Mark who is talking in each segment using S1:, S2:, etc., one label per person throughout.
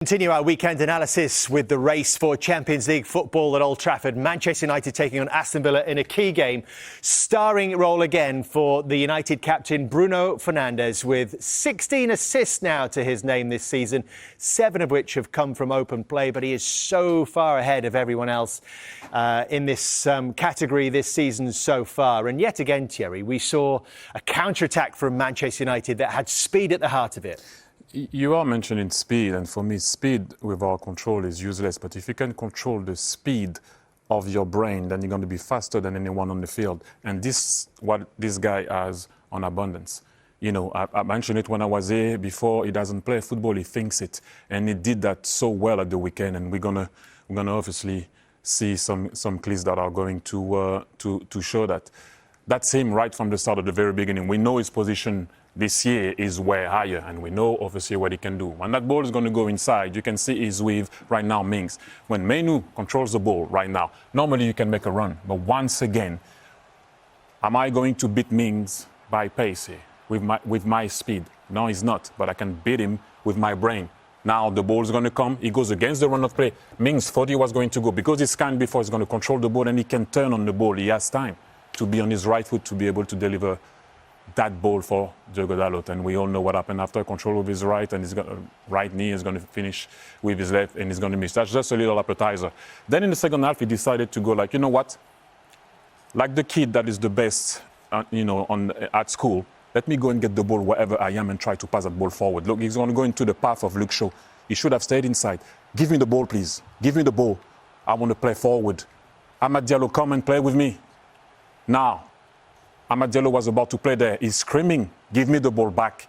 S1: Continue our weekend analysis with the race for Champions League football at Old Trafford. Manchester United taking on Aston Villa in a key game. Starring role again for the United captain Bruno Fernandes, with 16 assists now to his name this season, 7 of which have come from open play. But he is so far ahead of everyone else in this category this season so far. And yet again, Thierry, we saw a counter-attack from Manchester United that had speed at the heart of it.
S2: You are mentioning speed, and for me, speed without control is useless. But if you can control the speed of your brain, then you're going to be faster than anyone on the field. And this what this guy has on abundance. You know, I mentioned it when I was here before. He doesn't play football; he thinks it, and he did that so well at the weekend. And we're gonna obviously see some clips that are going to show that. That's him right from the start, at the very beginning. We know his position this year is way higher, and we know obviously what he can do. When that ball is going to go inside, you can see he's with right now Mings. When Menu controls the ball right now, normally you can make a run, but once again, am I going to beat Mings by pace here with my speed? No, he's not, but I can beat him with my brain. Now the ball is going to come, he goes against the run of play. Mings thought he was going to go, because he's scanned before, he's going to control the ball, and he can turn on the ball. He has time to be on his right foot to be able to deliver that ball for Diogo Dalot. And we all know what happened after. Control with his right, and his right knee is going to finish with his left, and he's going to miss. That's just a little appetizer. Then in the second half, he decided to go like, you know what? Like the kid that is the best, at school, let me go and get the ball wherever I am and try to pass that ball forward. Look, he's going to go into the path of Luke Shaw. He should have stayed inside. Give me the ball, please. Give me the ball. I want to play forward. Amad Diallo, come and play with me. Now, Amad Diallo was about to play there. He's screaming, give me the ball back.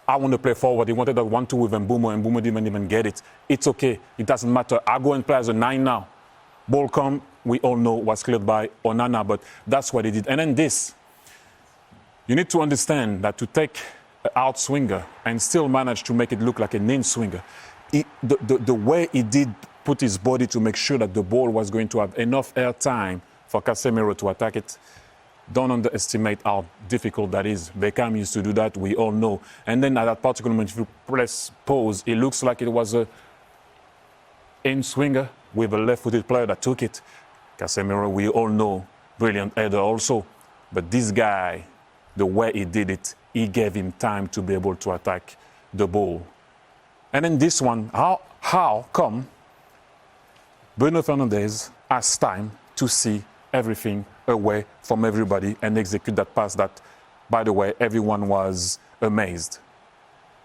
S2: I want to play forward. He wanted that 1-2 with Mbeumo, and Mbeumo didn't even get it. It's okay. It doesn't matter. I'll go and play as a 9 now. Ball come, we all know, was cleared by Onana, but that's what he did. And then this. You need to understand that to take an out swinger and still manage to make it look like an in swinger, the way he did put his body to make sure that the ball was going to have enough air time for Casemiro to attack it, don't underestimate how difficult that is. Beckham used to do that, we all know. And then at that particular moment, if you press pause, it looks like it was a in-swinger with a left-footed player that took it. Casemiro, we all know, brilliant header also. But this guy, the way he did it, he gave him time to be able to attack the ball. And then this one, how come Bruno Fernandes has time to see everything away from everybody and execute that pass that, by the way, everyone was amazed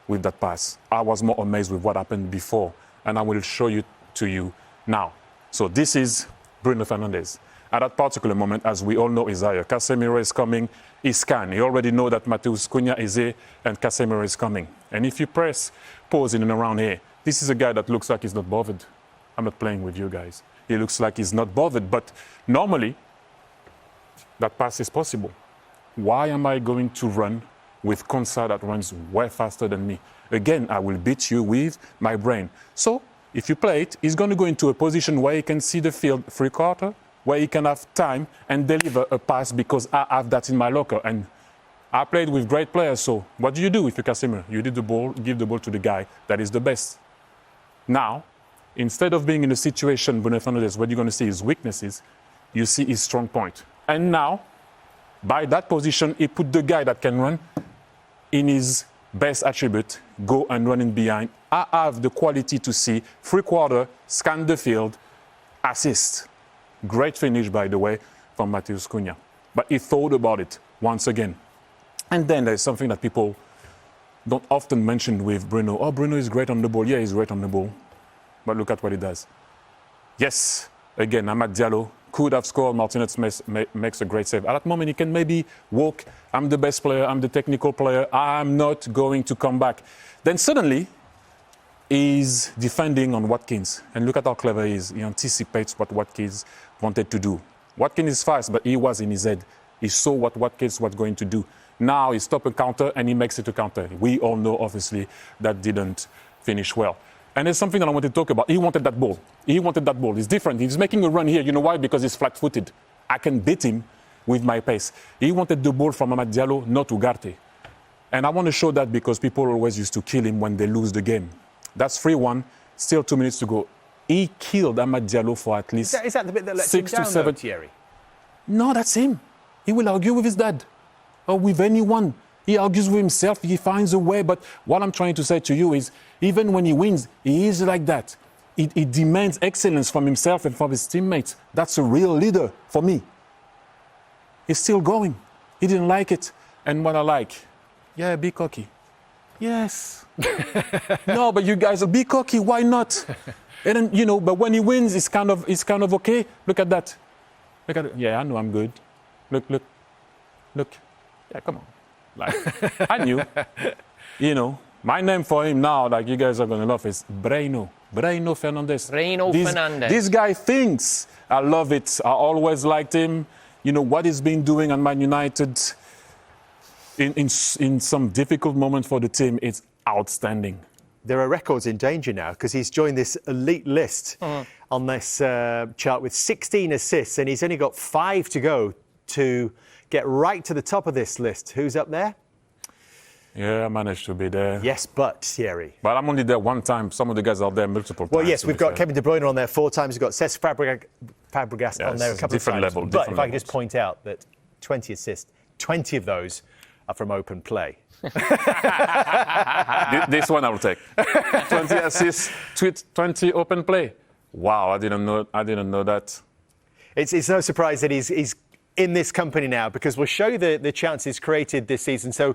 S2: with that pass. I was more amazed with what happened before, and I will show you to you now. So this is Bruno Fernandes. At that particular moment, as we all know, is higher. Casemiro is coming, he's scanned. You already know that Matheus Cunha is here and Casemiro is coming. And if you press pause in and around here, this is a guy that looks like he's not bothered. I'm not playing with you guys. He looks like he's not bothered, but normally that pass is possible. Why am I going to run with Konsa that runs way faster than me? Again, I will beat you with my brain. So if you play it, he's going to go into a position where he can see the field 3/4, where he can have time and deliver a pass, because I have that in my locker. And I played with great players, so what do you do if you're Casemiro? You did the ball, give the ball to the guy that is the best. Now, instead of being in a situation, Bruno Fernandes, where you're going to see his weaknesses, you see his strong point. And now, by that position, he put the guy that can run in his best attribute, go and run in behind. I have the quality to see 3/4, scan the field, assist. Great finish, by the way, from Matheus Cunha. But he thought about it once again. And then there's something that people don't often mention with Bruno. Oh, Bruno is great on the ball. Yeah, he's great on the ball. But look at what he does. Yes, again, Amad Diallo could have scored. Martinez makes a great save. At that moment, he can maybe walk. I'm the best player. I'm the technical player. I'm not going to come back. Then suddenly, he's defending on Watkins. And look at how clever he is. He anticipates what Watkins wanted to do. Watkins is fast, but he was in his head. He saw what Watkins was going to do. Now he stopped a counter, and he makes it a counter. We all know, obviously, that didn't finish well. And there's something that I want to talk about. He wanted that ball. He wanted that ball. It's different. He's making a run here. You know why? Because he's flat-footed. I can beat him with my pace. He wanted the ball from Amad Diallo, not Ugarte. And I want to show that because people always used to kill him when they lose the game. That's 3-1. still 2 minutes to go. He killed Amad Diallo for at least
S1: Is that the bit that lets
S2: 6
S1: him down,
S2: to 7.
S1: Thierry?
S2: No, that's him. He will argue with his dad or with anyone. He argues with himself. He finds a way. But what I'm trying to say to you is, even when he wins, he is like that. He demands excellence from himself and from his teammates. That's a real leader for me. He's still going. He didn't like it. And what I like, yeah, be cocky. Yes. No, but you guys will be cocky. Why not? And then, but when he wins, it's kind of okay. Look at that. Look at it. Yeah, I know I'm good. Look. Yeah, come on. Like, I knew. My name for him now, like you guys are going to love, is Bruno Fernandes.
S3: Fernandes.
S2: This guy thinks. I love it. I always liked him. What he's been doing at Man United in some difficult moments for the team, it's outstanding.
S1: There are records in danger now because he's joined this elite list on this chart with 16 assists, and he's only got 5 to go to get right to the top of this list. Who's up there?
S2: Yeah, I managed to be there.
S1: Yes, but Thierry.
S2: But I'm only there one time. Some of the guys are there multiple times.
S1: Well, yes, we've got Kevin De Bruyne on there 4 times. We've got Cesc Fabregas on there a couple of times.
S2: Level,
S1: but if I can
S2: levels.
S1: just point out that 20 assists, 20 of those are from open play.
S2: This one I will take. 20 assists, 20 open play. Wow, I didn't know that.
S1: It's no surprise that he's in this company now, because we'll show you the chances created this season. So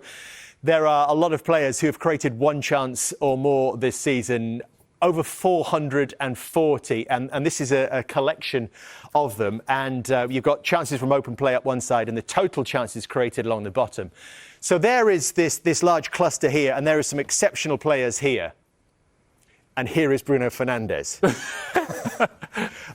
S1: there are a lot of players who have created one chance or more this season, over 440, and this is a collection of them. And you've got chances from open play up one side and the total chances created along the bottom. So there is this large cluster here, and there are some exceptional players here. And here is Bruno Fernandes.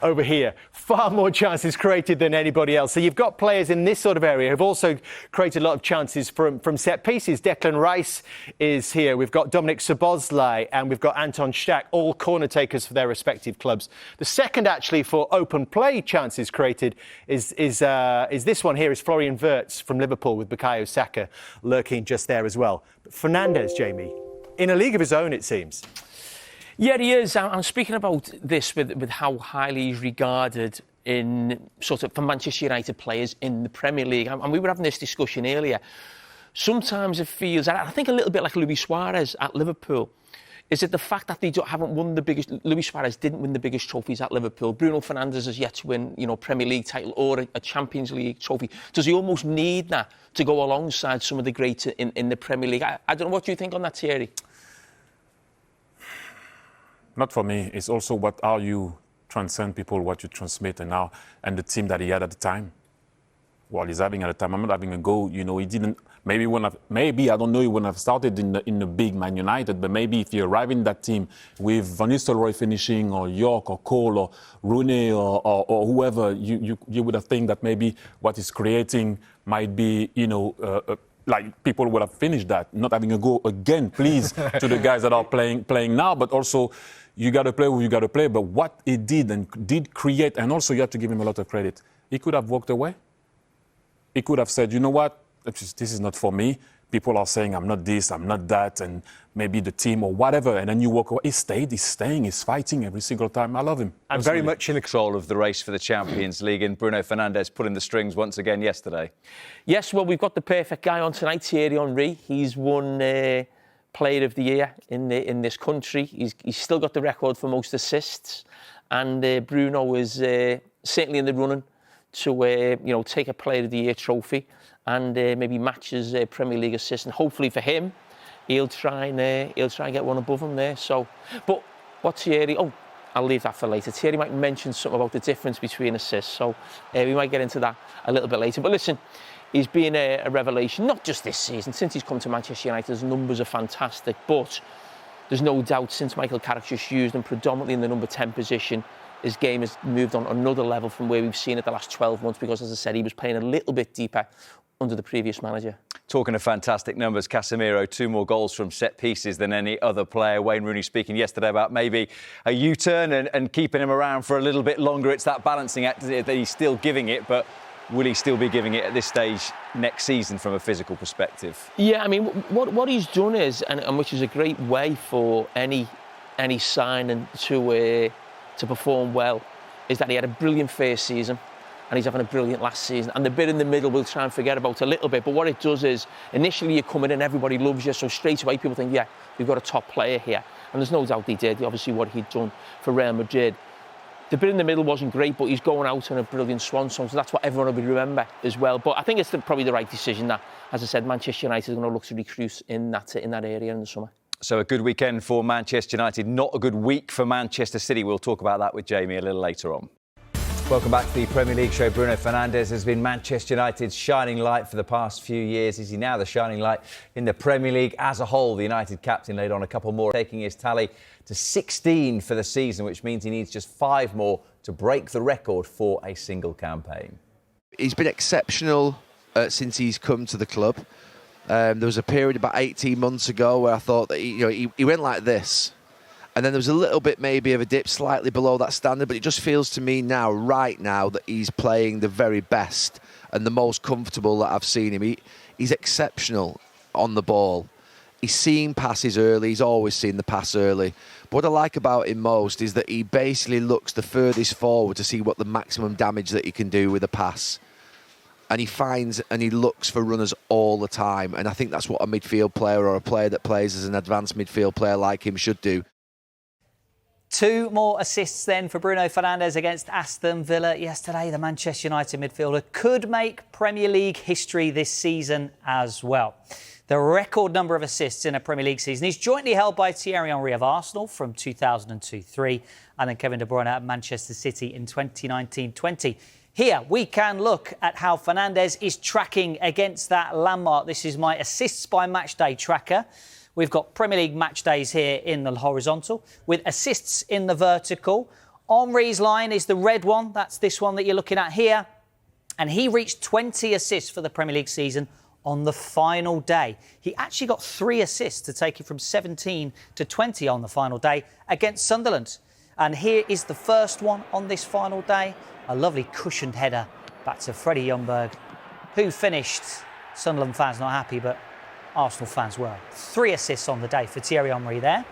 S1: Over here, far more chances created than anybody else. So you've got players in this sort of area who've also created a lot of chances from set pieces. Declan Rice is here. We've got Dominik Szoboszlai and we've got Anton Stach, all corner takers for their respective clubs. The second, actually, for open play chances created is this one here, is Florian Wirtz from Liverpool, with Bukayo Saka lurking just there as well. But Fernandes, Jamie, in a league of his own, it seems.
S3: Yeah, he is. I'm speaking about this with how highly he's regarded in sort of for Manchester United players in the Premier League. And we were having this discussion earlier. Sometimes it feels, I think a little bit like Luis Suarez at Liverpool. Is it the fact that they haven't won the biggest? Luis Suarez didn't win the biggest trophies at Liverpool. Bruno Fernandes has yet to win, Premier League title or a Champions League trophy. Does he almost need that to go alongside some of the greats in the Premier League? I don't know. What do you think on that, Thierry?
S2: Not for me. It's also what how you transcend people, what you transmit, and the team that he had at the time. Well, he's having at the time. I'm not having a go. He didn't. Maybe I don't know. He wouldn't have started in the big Man United. But maybe if you arrive in that team with Van Nistelrooy finishing, or York, or Cole, or Rooney, or whoever, you would have think that maybe what he's creating might be, like people would have finished that. Not having a go again, please, to the guys that are playing now, but also. You got to play who you got to play, but what he did create, and also you have to give him a lot of credit. He could have walked away. He could have said, you know what, this is not for me. People are saying I'm not this, I'm not that, and maybe the team or whatever, and then you walk away. He stayed, he's staying, he's fighting every single time. I love him.
S1: And very much in the
S4: control of the race for the Champions League, and Bruno Fernandes pulling the strings once again yesterday.
S3: Yes, well, we've got the perfect guy on tonight, Thierry Henry. He's won Player of the Year in this country. He's still got the record for most assists, and Bruno is certainly in the running to take a Player of the Year trophy and maybe match his Premier League assist. And hopefully for him, he'll try and get one above him there. So, but what Thierry? Oh, I'll leave that for later. Thierry might mention something about the difference between assists, so we might get into that a little bit later. But listen. He's been a revelation, not just this season. Since he's come to Manchester United, his numbers are fantastic. But there's no doubt since Michael Carrick just used him predominantly in the number 10 position, his game has moved on another level from where we've seen it the last 12 months because, as I said, he was playing a little bit deeper under the previous manager.
S4: Talking of fantastic numbers, Casemiro, 2 more goals from set pieces than any other player. Wayne Rooney speaking yesterday about maybe a U-turn and keeping him around for a little bit longer. It's that balancing act that he's still giving it, but will he still be giving it at this stage next season from a physical perspective?
S3: Yeah, I mean, what he's done is, and which is a great way for any any signing to perform well is that he had a brilliant first season and he's having a brilliant last season. And the bit in the middle we'll try and forget about a little bit. But what it does is, initially you come in and everybody loves you, so straight away people think, yeah, we've got a top player here. And there's no doubt he did, obviously what he'd done for Real Madrid. The bit in the middle wasn't great, but he's going out on a brilliant swan song, so that's what everyone will remember as well. But I think it's probably the right decision that, as I said, Manchester United is going to look to recruit in that area in the summer.
S4: So a good weekend for Manchester United, not a good week for Manchester City. We'll talk about that with Jamie a little later on. Welcome back to the Premier League show. Bruno Fernandes has been Manchester United's shining light for the past few years. Is he now the shining light in the Premier League as a whole? The United captain laid on a couple more, taking his tally to 16 for the season, which means he needs just 5 more to break the record for a single campaign.
S5: He's been exceptional since he's come to the club. There was a period about 18 months ago where I thought that he went like this. And then there was a little bit maybe of a dip slightly below that standard, but it just feels to me now, right now, that he's playing the very best and the most comfortable that I've seen him. He's exceptional on the ball. He's seen passes early. He's always seen the pass early. But what I like about him most is that he basically looks the furthest forward to see what the maximum damage that he can do with a pass. And he finds and he looks for runners all the time. And I think that's what a midfield player or a player that plays as an advanced midfield player like him should do.
S6: 2 more assists then for Bruno Fernandes against Aston Villa yesterday. The Manchester United midfielder could make Premier League history this season as well. The record number of assists in a Premier League season is jointly held by Thierry Henry of Arsenal from 2002-03 and then Kevin De Bruyne at Manchester City in 2019-20. Here we can look at how Fernandes is tracking against that landmark. This is my assists by matchday tracker. We've got Premier League match days here in the horizontal with assists in the vertical. Henry's line is the red one. That's this one that you're looking at here. And he reached 20 assists for the Premier League season on the final day. He actually got 3 assists to take it from 17 to 20 on the final day against Sunderland. And here is the first one on this final day. A lovely cushioned header back to Freddie Ljungberg, who finished. Sunderland fans not happy, but Arsenal fans were. 3 assists on the day for Thierry Henry there.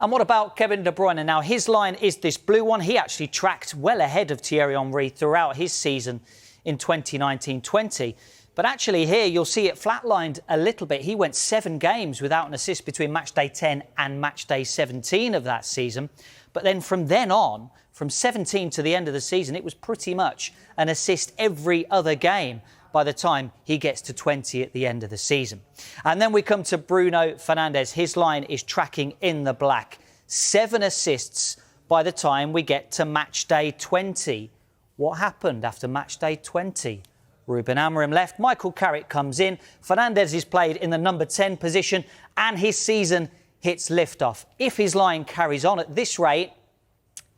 S6: And what about Kevin De Bruyne? Now, his line is this blue one. He actually tracked well ahead of Thierry Henry throughout his season in 2019-20. But actually here, you'll see it flatlined a little bit. He went 7 games without an assist between match day 10 and match day 17 of that season. But then from then on, from 17 to the end of the season, it was pretty much an assist every other game by the time he gets to 20 at the end of the season. And then we come to Bruno Fernandes. His line is tracking in the black. 7 assists by the time we get to match day 20. What happened after match day 20? Ruben Amorim left, Michael Carrick comes in, Fernandes is played in the number 10 position and his season hits liftoff. If his line carries on at this rate,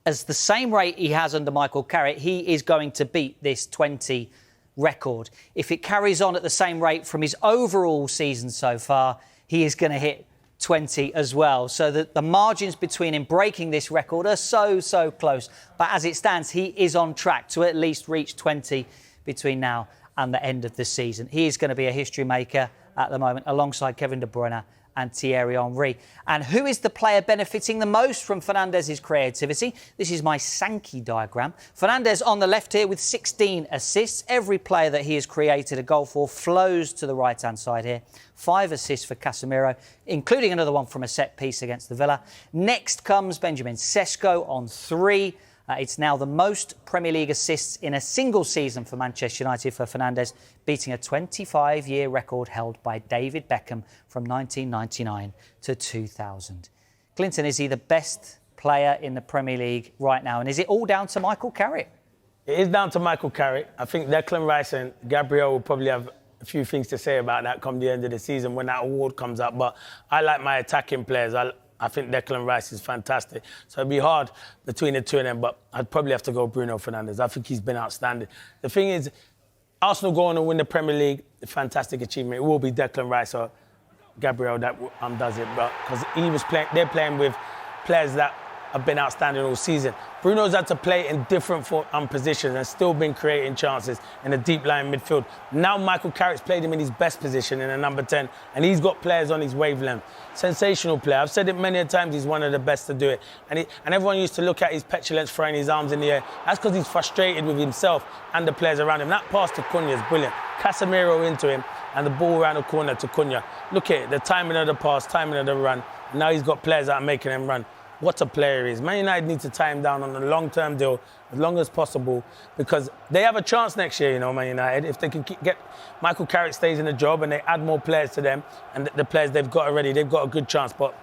S6: as the same rate he has under Michael Carrick, he is going to beat this 20 record. If it carries on at the same rate from his overall season so far, he is going to hit 20 as well. So that the margins between him breaking this record are so close. But as it stands, he is on track to at least reach 20 between now and the end of the season. He is going to be a history maker at the moment alongside Kevin De Bruyne and Thierry Henry. And who is the player benefiting the most from Fernandes' creativity? This is my Sankey diagram. Fernandes on the left here with 16 assists. Every player that he has created a goal for flows to the right-hand side here. 5 assists for Casemiro, including another one from a set piece against the Villa. Next comes Benjamin Sesko on 3. It's now the most Premier League assists in a single season for Manchester United for Fernandes, beating a 25-year record held by David Beckham from 1999 to 2000. Clinton, is he the best player in the Premier League right now? And is it all down to Michael Carrick?
S7: It is down to Michael Carrick. I think Declan Rice and Gabriel will probably have a few things to say about that come the end of the season when that award comes up. But I like my attacking players. I think Declan Rice is fantastic. So it'd be hard between the two of them, but I'd probably have to go Bruno Fernandes. I think he's been outstanding. The thing is, Arsenal go on and win the Premier League, a fantastic achievement. It will be Declan Rice or Gabriel that does it, but because they're playing with players that have been outstanding all season. Bruno's had to play in different positions and still been creating chances in the deep line midfield. Now Michael Carrick's played him in his best position in the number 10, and he's got players on his wavelength. Sensational player. I've said it many times, he's one of the best to do it. And everyone used to look at his petulance throwing his arms in the air. That's because he's frustrated with himself and the players around him. That pass to Cunha is brilliant. Casemiro into him and the ball around the corner to Cunha. Look at it, the timing of the pass, timing of the run. Now he's got players that are making him run. What a player he is. Man United need to tie him down on a long-term deal as long as possible because they have a chance next year, Man United. If they can get Michael Carrick stays in the job and they add more players to them and the players they've got already, they've got a good chance. But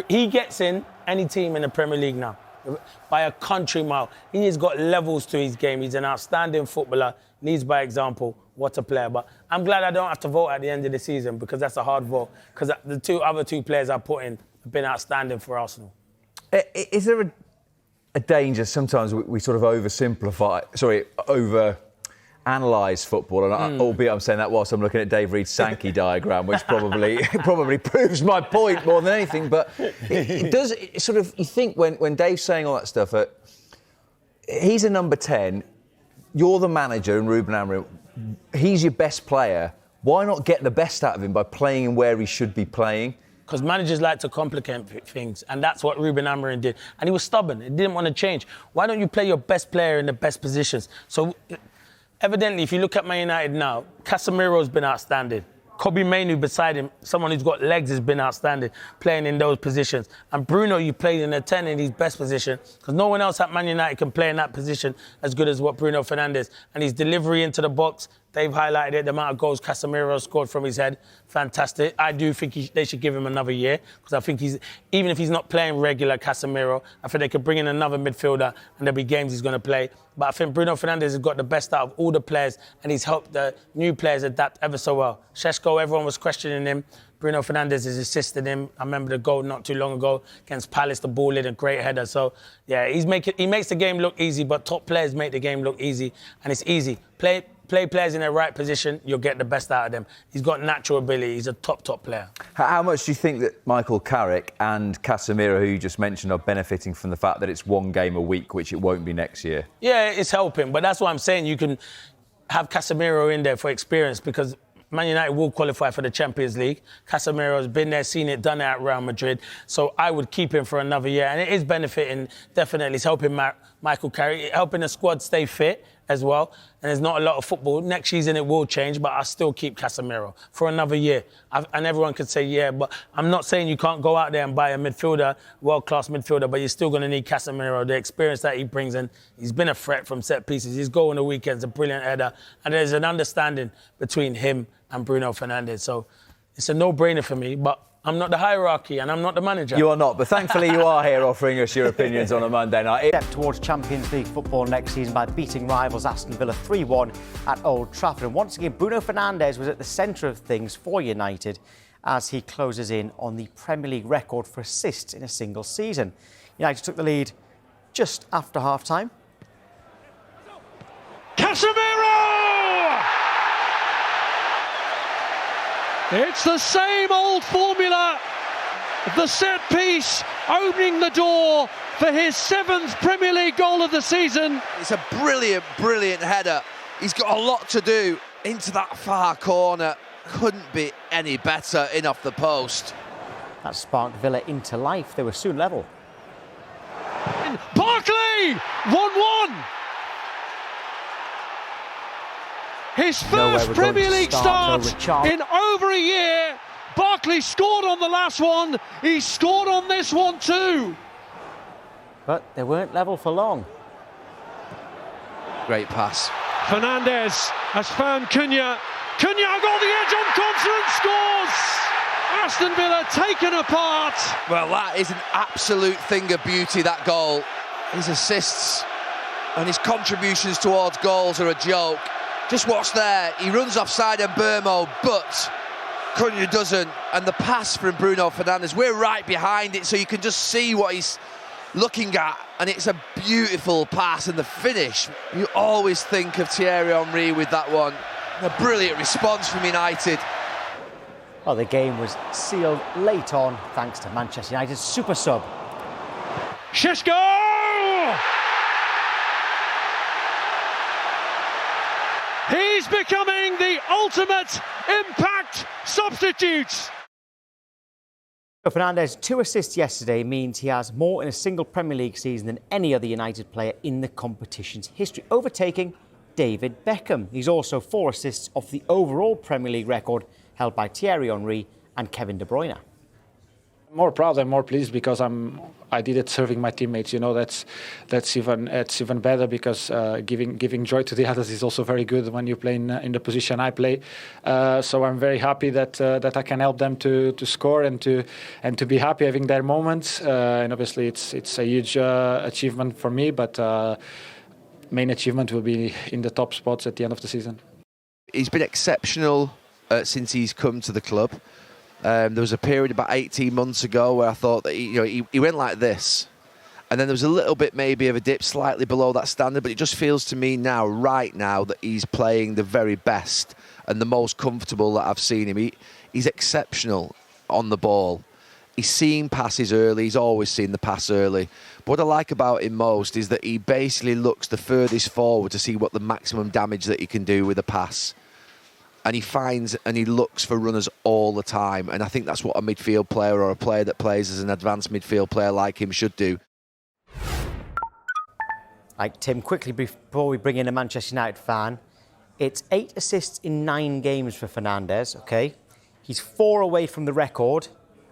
S7: he gets in any team in the Premier League now by a country mile. He has got levels to his game. He's an outstanding footballer, leads by example. What a player. But I'm glad I don't have to vote at the end of the season because that's a hard vote because the other two players I put in have been outstanding for Arsenal.
S4: Is there a danger sometimes we sort of over-analyse football? And albeit I'm saying that whilst I'm looking at Dave Reed's Sankey diagram, which probably proves my point more than anything. But it does sort of, you think when Dave's saying all that stuff, he's a number 10, you're the manager and Ruben Amorim, he's your best player. Why not get the best out of him by playing him where he should be playing?
S7: Because managers like to complicate things, and that's what Ruben Amorim did. And he was stubborn. He didn't want to change. Why don't you play your best player in the best positions? So, evidently, if you look at Man United now, Casemiro's been outstanding. Kobe Mainoo beside him, someone who's got legs, has been outstanding, playing in those positions. And Bruno, you played in a 10 in his best position, because no one else at Man United can play in that position as good as what Bruno Fernandes. And his delivery into the box, they've highlighted it, the amount of goals Casemiro scored from his head. Fantastic. I do think they should give him another year, because I think even if he's not playing regular Casemiro, I think they could bring in another midfielder and there'll be games he's going to play. But I think Bruno Fernandes has got the best out of all the players, and he's helped the new players adapt ever so well. Šeško, everyone was questioning him. Bruno Fernandes has assisted him. I remember the goal not too long ago against Palace, the ball in a great header. So, yeah, he makes the game look easy, but top players make the game look easy, and it's easy. Play players in the right position, you'll get the best out of them. He's got natural ability. He's a top player.
S4: How much do you think that Michael Carrick and Casemiro, who you just mentioned, are benefiting from the fact that it's one game a week, which it won't be next year? Yeah,
S7: it's helping, but that's why I'm saying you can have Casemiro in there for experience, because Man United will qualify for the Champions League. Casemiro's been there, seen it, done it at Real Madrid. So I would keep him for another year. And it is benefiting, definitely. It's helping Michael Carrick, helping the squad stay fit as well. And there's not a lot of football. Next season it will change, but I'll still keep Casemiro for another year. And everyone could say, yeah, but I'm not saying you can't go out there and buy a midfielder, world-class midfielder, but you're still going to need Casemiro, the experience that he brings in. He's been a threat from set pieces. His goal on the weekend's a brilliant header. And there's an understanding between him and Bruno Fernandes. So it's a no-brainer for me, but I'm not the hierarchy and I'm not the manager.
S4: You are not, but thankfully you are here offering us your opinions on a Monday night.
S8: Step towards Champions League football next season by beating rivals Aston Villa 3-1 at Old Trafford. And once again, Bruno Fernandes was at the centre of things for United as he closes in on the Premier League record for assists in a single season. United took the lead just after half-time.
S9: Casemiro! It's the same old formula. The set piece opening the door for his 7th Premier League goal of the season.
S5: It's a brilliant, brilliant header. He's got a lot to do into that far corner. Couldn't be any better in off the post.
S8: That sparked Villa into life. They were soon level.
S9: Barkley! 1-1. His first Premier League start in over a year. Barkley scored on the last one. He scored on this one too.
S8: But they weren't level for long.
S5: Great pass.
S9: Fernandes has found Cunha. Cunha got the edge on Constant, scores! Aston Villa taken apart.
S5: Well, that is an absolute thing of beauty, that goal. His assists and his contributions towards goals are a joke. Just watch there, he runs offside and Burmo, but Cunha doesn't. And the pass from Bruno Fernandes, we're right behind it, so you can just see what he's looking at. And it's a beautiful pass, and the finish. You always think of Thierry Henry with that one. A brilliant response from United.
S8: Well, the game was sealed late on, thanks to Manchester United's super sub.
S9: Šeško! He's becoming the ultimate impact substitute.
S8: Fernandes' 2 assists yesterday means he has more in a single Premier League season than any other United player in the competition's history, overtaking David Beckham. He's also 4 assists off the overall Premier League record held by Thierry Henry and Kevin De Bruyne.
S10: I'm more proud and more pleased because I did it serving my teammates. You know, that's even better because giving joy to the others is also very good when you play in the position I play. So I'm very happy that I can help them to score and to be happy having their moments. And obviously it's a huge achievement for me, but main achievement will be in the top spots at the end of the season.
S5: He's been exceptional since he's come to the club. There was a period about 18 months ago where I thought that he went like this, and then there was a little bit maybe of a dip slightly below that standard, but it just feels to me now, right now, that he's playing the very best and the most comfortable that I've seen him. He's exceptional on the ball. He's seen passes early, he's always seen the pass early. But what I like about him most is that he basically looks the furthest forward to see what the maximum damage that he can do with a pass. And he finds and he looks for runners all the time. And I think that's what a midfield player or a player that plays as an advanced midfield player like him should do.
S8: Like Tim, quickly before we bring in a Manchester United fan, it's 8 assists in 9 games for Fernandes, OK? He's 4 away from the record,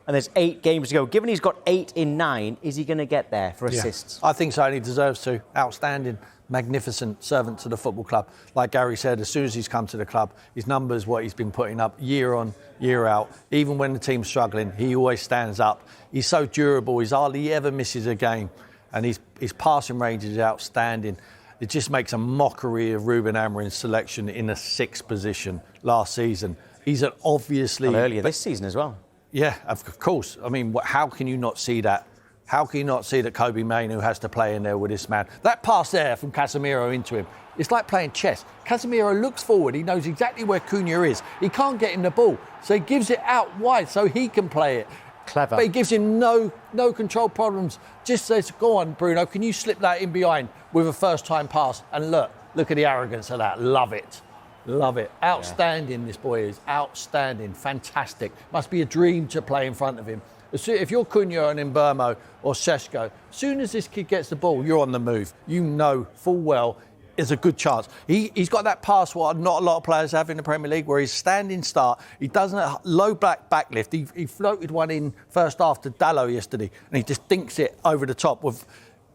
S8: and there's 8 games to go. Given he's got 8 in 9, is he going to get there for assists?
S11: I think so, and he deserves to. Outstanding, magnificent servant to the football club. Like Gary said, as soon as he's come to the club, his numbers, what he's been putting up year on, year out, even when the team's struggling, he always stands up. He's so durable, he hardly ever misses a game, and his passing range is outstanding. It just makes a mockery of Ruben Amorim's selection in the 6th position last season. He's an obviously...
S8: And earlier this season as well.
S11: Yeah, of course. I mean, how can you not see that? How can you not see that Kobe Mainoo has to play in there with this man? That pass there from Casemiro into him, it's like playing chess. Casemiro looks forward. He knows exactly where Cunha is. He can't get him the ball, so he gives it out wide so he can play it.
S8: Clever.
S11: But he gives him no control problems. Just says, go on, Bruno, can you slip that in behind with a first-time pass? And look at the arrogance of that. Love it. Love it. Outstanding, This boy is. Outstanding. Fantastic. Must be a dream to play in front of him. If you're Cunha and Mbeumo or Šeško, as soon as this kid gets the ball, you're on the move. You know full well there's a good chance. He's got that pass what not a lot of players have in the Premier League, where he's standing start. He doesn't have low back lift. He floated one in first half to Dalot yesterday, and he just dinks it over the top.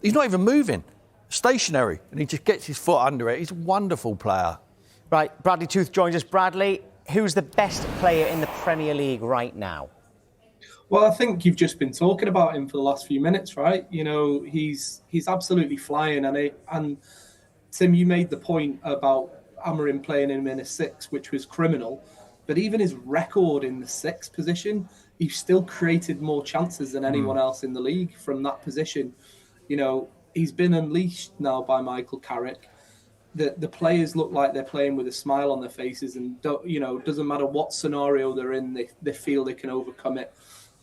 S11: He's not even moving. Stationary, and he just gets his foot under it. He's a wonderful player.
S8: Right, Bradley Tooth joins us. Bradley, who's the best player in the Premier League right now?
S12: Well, I think you've just been talking about him for the last few minutes, right? You know, he's absolutely flying, and Tim, you made the point about Amorim playing him in a 6, which was criminal. But even his record in the 6th position, he's still created more chances than anyone else in the league from that position. You know, he's been unleashed now by Michael Carrick. The players look like they're playing with a smile on their faces, and doesn't matter what scenario they're in, they feel they can overcome it.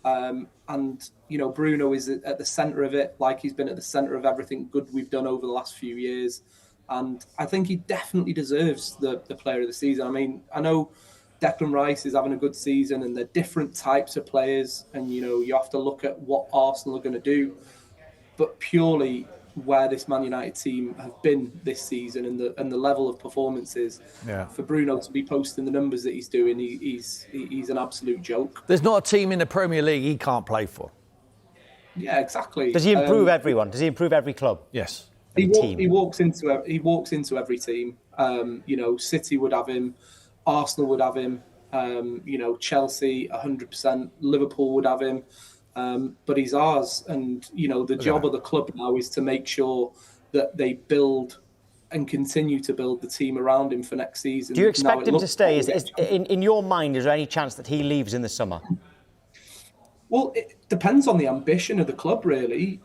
S12: And Bruno is at the centre of it, like he's been at the centre of everything good we've done over the last few years. And I think he definitely deserves the player of the season. I mean, I know Declan Rice is having a good season, and they're different types of players, and you have to look at what Arsenal are going to do. But purely where this Man United team have been this season and the level of performances, for Bruno to be posting the numbers that he's doing, he's an absolute joke.
S11: There's not a team in the Premier League he can't play for.
S12: Yeah, exactly.
S8: Does he improve everyone? Does he improve every club?
S11: Yes.
S12: He walks into every team. City would have him, Arsenal would have him, Chelsea 100%, Liverpool would have him. But he's ours, and the job of the club now is to make sure that they build and continue to build the team around him for next season.
S8: Do you expect him to stay? In your mind, is there any chance that he leaves in the summer?
S12: Well, it depends on the ambition of the club, really.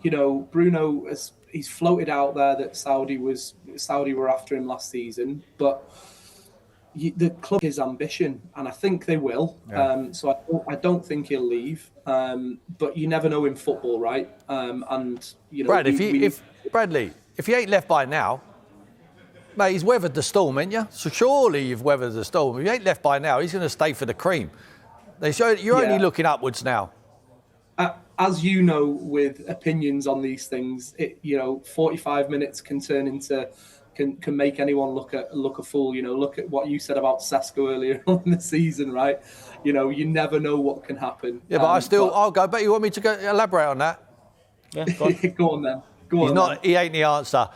S12: Bruno he's floated out there that Saudi were after him last season, but the club is ambition, and I think they will.
S11: Yeah.
S12: So I don't think he'll leave. But you never know in football, right? And you know,
S11: Brad, Bradley, if he ain't left by now, mate, he's weathered the storm, ain't you? So surely you've weathered the storm. If he ain't left by now, he's going to stay for the cream. You're only looking upwards now.
S12: As you know, with opinions on these things, 45 minutes can turn into can make anyone look a fool. Look at what you said about Sesko earlier on in the season, right? You never know what can happen.
S11: Yeah, but I'll go. But you want me to elaborate on that?
S8: Yeah, go on.
S12: Go on then.
S11: He ain't the answer.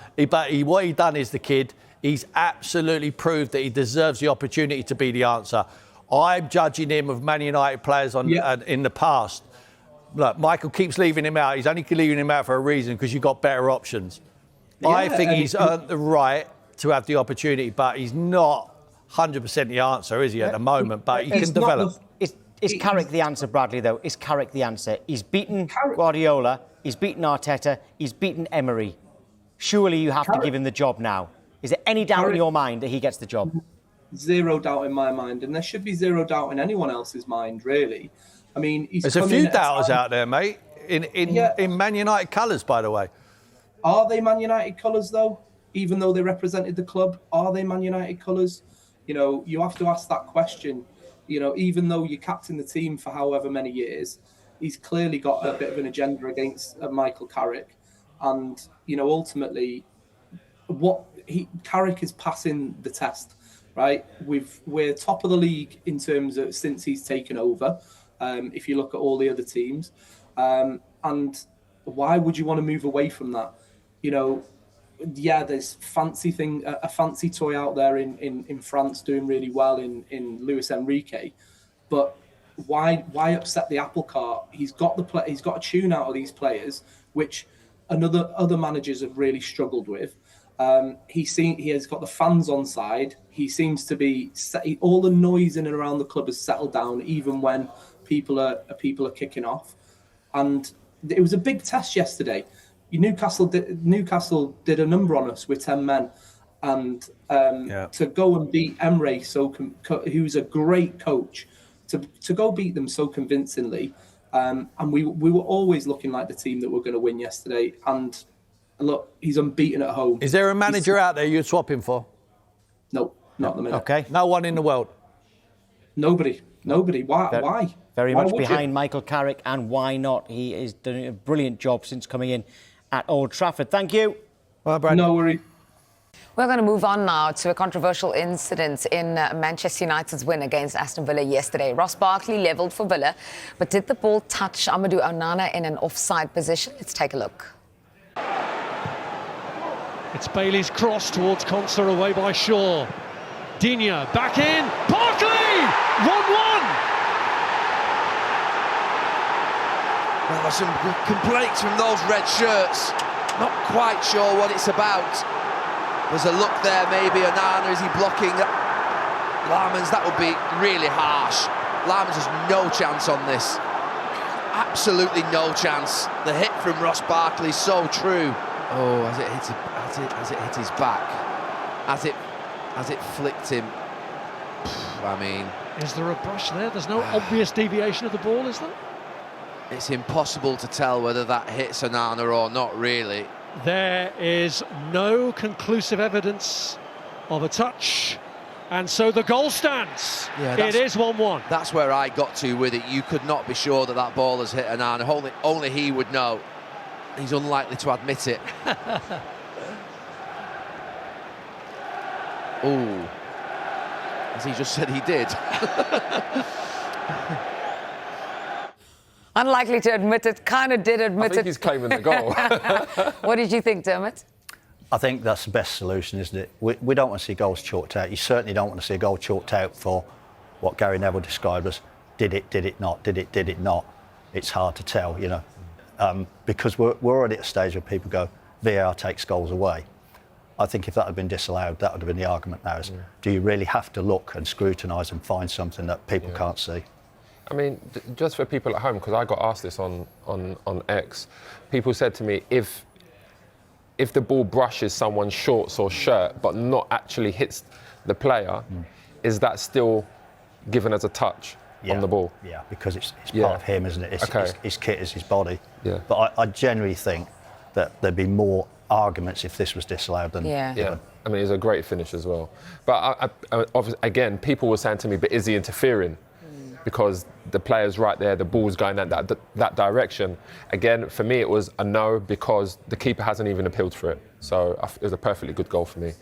S11: What he done is the kid. He's absolutely proved that he deserves the opportunity to be the answer. I'm judging him of Man United players in the past. Look, Michael keeps leaving him out. He's only leaving him out for a reason, because you've got better options. Yeah, I think he's earned the right to have the opportunity, but he's not 100% the answer, is he, at the moment? But he can develop.
S8: Is Carrick the answer, Bradley, though? Is Carrick the answer? He's beaten Guardiola, he's beaten Arteta, he's beaten Emery. Surely you have to give him the job now. Is there any doubt in your mind that he gets the job?
S12: Zero doubt in my mind, and there should be zero doubt in anyone else's mind, really. I mean,
S11: there's a few doubters out there, mate, in Man United colours, by the way.
S12: Are they Man United colours, though? Even though they represented the club, are they Man United colours? You have to ask that question. Even though you captain the team for however many years, he's clearly got a bit of an agenda against Michael Carrick. And, ultimately, Carrick is passing the test, right? We're top of the league in terms of since he's taken over. If you look at all the other teams, and why would you want to move away from that? There's a fancy toy out there in France doing really well in Luis Enrique, but why upset the apple cart? He's got a tune out of these players, which other managers have really struggled with. He has got the fans on side. He seems to be all the noise in and around the club has settled down, even when people are kicking off. And it was a big test yesterday. Newcastle did a number on us with 10 men, and to go and beat Emery, who's a great coach, to go beat them so convincingly, and we were always looking like the team that were going to win yesterday. And look, he's unbeaten at home.
S11: Is there a manager out there you'd swap him for?
S12: No, not at the minute.
S11: Okay, no one in the world.
S12: Nobody. Why?
S8: Very much behind Michael Carrick, and why not? He is doing a brilliant job since coming in at Old Trafford. Thank you.
S11: Well, Brad.
S12: No worry.
S13: We're going to move on now to a controversial incident in Manchester United's win against Aston Villa yesterday. Ross Barkley levelled for Villa, but did the ball touch Amadou Onana in an offside position? Let's take a look.
S9: It's Bailey's cross towards Konsa, away by Shaw. Digne back in. Barkley! 1-1!
S5: Well, there's some complaints from those red shirts. Not quite sure what it's about. There's a look there, maybe. Onana, is he blocking Larmans? That would be really harsh. Larmans has no chance on this. Absolutely no chance. The hit from Ross Barkley is so true. Oh, has it hit his back? Has it flicked him? I mean...
S9: Is there a brush there? There's no obvious deviation of the ball, is there?
S5: It's impossible to tell whether that hits Onana or not, really.
S9: There is no conclusive evidence of a touch, and so the goal stands. Yeah, it is 1-1.
S5: That's where I got to with it. You could not be sure that ball has hit Onana. Only he would know. He's unlikely to admit it. Oh, as he just said he did.
S13: Unlikely to admit it, kind of did admit it.
S14: I think he's claiming the goal.
S13: What did you think, Dermot?
S15: I think that's the best solution, isn't it? We don't want to see goals chalked out. You certainly don't want to see a goal chalked out for what Gary Neville described as did it not. It's hard to tell, because we're already at a stage where people go, VAR takes goals away. I think if that had been disallowed, that would have been the argument now. Do you really have to look and scrutinise and find something that people can't see?
S14: I mean, just for people at home, because I got asked this on X, people said to me, if the ball brushes someone's shorts or shirt but not actually hits the player, is that still given as a touch on the ball?
S15: Yeah, because it's part of him, isn't it? His kit is his body.
S14: Yeah.
S15: But I generally think that there'd be more arguments if this was disallowed than
S14: Yeah. I mean, it's a great finish as well. But obviously, again, people were saying to me, but is he interfering? Because the player's right there, the ball's going that direction. Again, for me, it was a no because the keeper hasn't even appealed for it. So it was a perfectly good goal for me.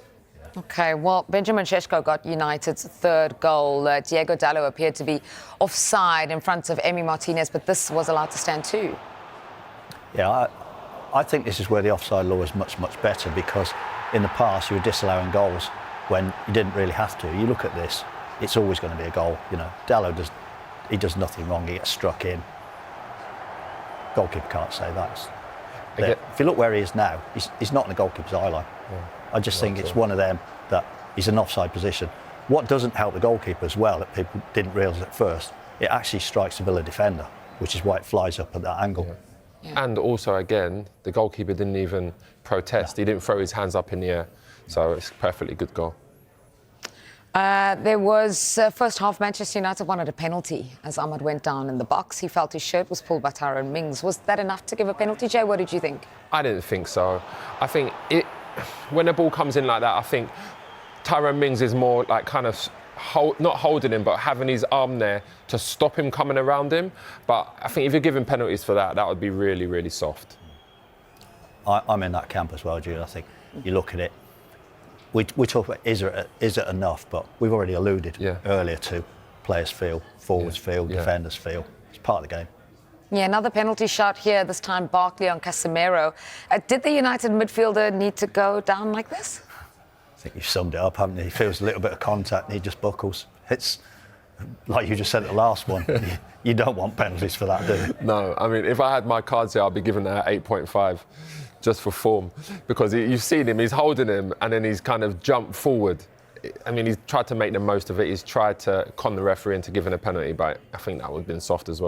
S13: OK, well, Benjamin Šeško got United's third goal. Diego Dallo appeared to be offside in front of Emi Martinez, but this was allowed to stand too.
S15: Yeah, I think this is where the offside law is much, much better, because in the past you were disallowing goals when you didn't really have to. You look at this, it's always going to be a goal. You know, Dallo does nothing wrong, he gets struck in. Goalkeeper can't say that. If you look where he is now, he's not in the goalkeeper's eye line.
S14: Yeah.
S15: I just think it's one of them that he's an offside position. What doesn't help the goalkeeper as well, that people didn't realise at first, it actually strikes the Villa defender, which is why it flies up at that angle.
S14: Yeah. And also, again, the goalkeeper didn't even protest. He didn't throw his hands up in the air. So it's a perfectly good goal.
S13: There was first half, Manchester United wanted a penalty as Ahmad went down in the box. He felt his shirt was pulled by Tyrone Mings. Was that enough to give a penalty, Jay? What did you think?
S14: I didn't think so. I think when the ball comes in like that, I think Tyrone Mings is more like kind of not holding him, but having his arm there to stop him coming around him. But I think if you're giving penalties for that, that would be really, really soft.
S15: I'm in that camp as well, Jude. I think you look at it. We talk about is it enough, but we've already alluded earlier to players feel, forwards feel, defenders feel. It's part of the game.
S13: Yeah, another penalty shot here, this time Barkley on Casemiro. Did the United midfielder need to go down like this?
S15: I think you've summed it up, haven't you? He feels a little bit of contact and he just buckles. It's like you just said at the last one. You don't want penalties for that, do you?
S14: No, I mean, if I had my cards here, I'd be giving that 8.5. Just for form, because you've seen him, he's holding him and then he's kind of jumped forward. I mean, he's tried to make the most of it. He's tried to con the referee into giving a penalty, but I think that would have been soft as well.